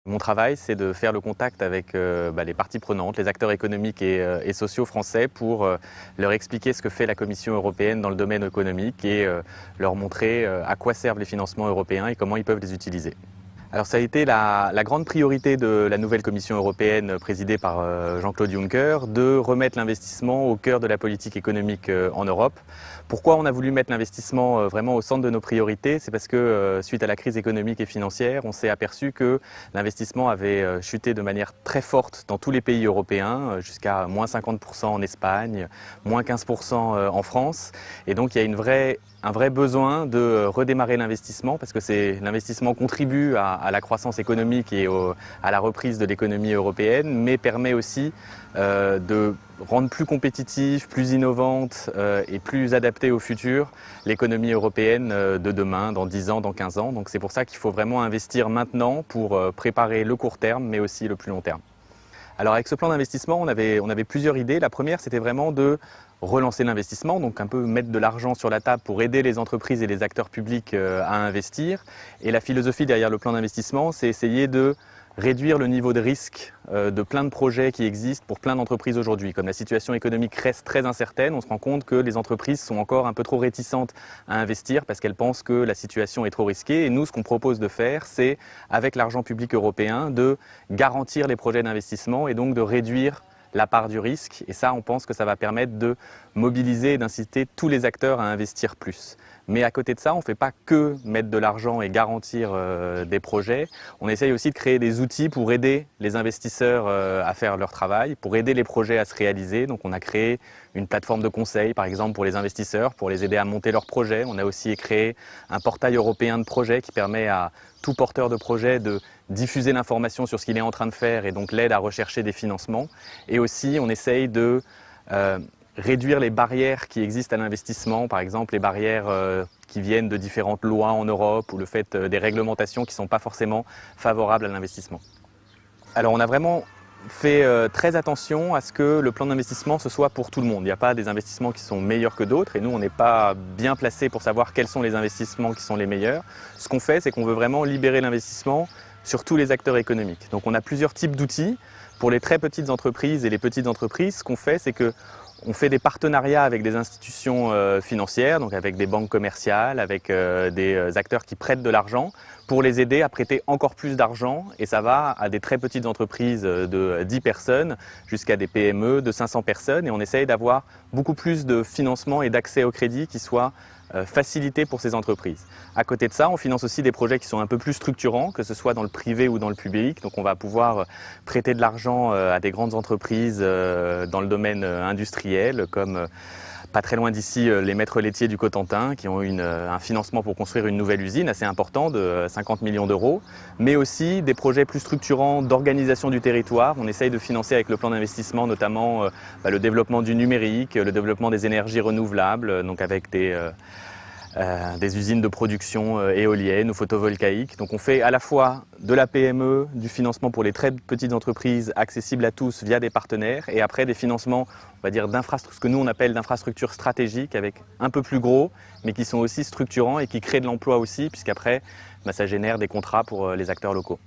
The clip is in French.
Mon travail, c'est de faire le contact avec les parties prenantes, les acteurs économiques et sociaux français pour leur expliquer ce que fait la Commission européenne dans le domaine économique et leur montrer à quoi servent les financements européens et comment ils peuvent les utiliser. Alors ça a été la grande priorité de la nouvelle Commission européenne présidée par Jean-Claude Juncker de remettre l'investissement au cœur de la politique économique en Europe. Pourquoi on a voulu mettre l'investissement vraiment au centre de nos priorités? C'est parce que suite à la crise économique et financière, on s'est aperçu que l'investissement avait chuté de manière très forte dans tous les pays européens, jusqu'à moins 50% en Espagne, moins 15% en France. Et donc il y a un vrai besoin de redémarrer l'investissement parce que l'investissement contribue à la croissance économique et à la reprise de l'économie européenne, mais permet aussi de rendre plus compétitive, plus innovante et plus adaptée au futur l'économie européenne de demain, dans 10 ans, dans 15 ans. Donc c'est pour ça qu'il faut vraiment investir maintenant pour préparer le court terme, mais aussi le plus long terme. Alors avec ce plan d'investissement, on avait plusieurs idées. La première, c'était vraiment de relancer l'investissement, donc un peu mettre de l'argent sur la table pour aider les entreprises et les acteurs publics à investir. Et la philosophie derrière le plan d'investissement, c'est essayer de réduire le niveau de risque de plein de projets qui existent pour plein d'entreprises aujourd'hui. Comme la situation économique reste très incertaine, on se rend compte que les entreprises sont encore un peu trop réticentes à investir parce qu'elles pensent que la situation est trop risquée. Et nous, ce qu'on propose de faire, c'est, avec l'argent public européen, de garantir les projets d'investissement et donc de réduire la part du risque. Et ça, on pense que ça va permettre de mobiliser et d'inciter tous les acteurs à investir plus. Mais à côté de ça, on ne fait pas que mettre de l'argent et garantir des projets. On essaye aussi de créer des outils pour aider les investisseurs à faire leur travail, pour aider les projets à se réaliser. Donc on a créé une plateforme de conseil, par exemple, pour les investisseurs, pour les aider à monter leurs projets. On a aussi créé un portail européen de projets qui permet à tout porteur de projet de diffuser l'information sur ce qu'il est en train de faire et donc l'aide à rechercher des financements. Et aussi, on essaye de réduire les barrières qui existent à l'investissement, par exemple les barrières qui viennent de différentes lois en Europe ou le fait des réglementations qui ne sont pas forcément favorables à l'investissement. Alors on a vraiment fait très attention à ce que le plan d'investissement ce soit pour tout le monde. Il n'y a pas des investissements qui sont meilleurs que d'autres et nous on n'est pas bien placés pour savoir quels sont les investissements qui sont les meilleurs. Ce qu'on fait, c'est qu'on veut vraiment libérer l'investissement sur tous les acteurs économiques. Donc on a plusieurs types d'outils. Pour les très petites entreprises et les petites entreprises, ce qu'on fait, c'est qu'on fait des partenariats avec des institutions financières, donc avec des banques commerciales, avec des acteurs qui prêtent de l'argent pour les aider à prêter encore plus d'argent. Et ça va à des très petites entreprises de 10 personnes jusqu'à des PME de 500 personnes. Et on essaye d'avoir beaucoup plus de financement et d'accès au crédit qui soit facilité pour ces entreprises. À côté de ça, on finance aussi des projets qui sont un peu plus structurants, que ce soit dans le privé ou dans le public. Donc on va pouvoir prêter de l'argent à des grandes entreprises dans le domaine industriel, comme pas très loin d'ici les maîtres laitiers du Cotentin, qui ont un financement pour construire une nouvelle usine assez important de 50 millions d'euros, mais aussi des projets plus structurants d'organisation du territoire. On essaye de financer avec le plan d'investissement notamment le développement du numérique, le développement des énergies renouvelables, donc avec des usines de production éoliennes ou photovoltaïques. Donc on fait à la fois de la PME, du financement pour les très petites entreprises accessibles à tous via des partenaires et après des financements, on va dire, ce que nous on appelle d'infrastructures stratégiques avec un peu plus gros mais qui sont aussi structurants et qui créent de l'emploi aussi puisqu'après ça génère des contrats pour les acteurs locaux.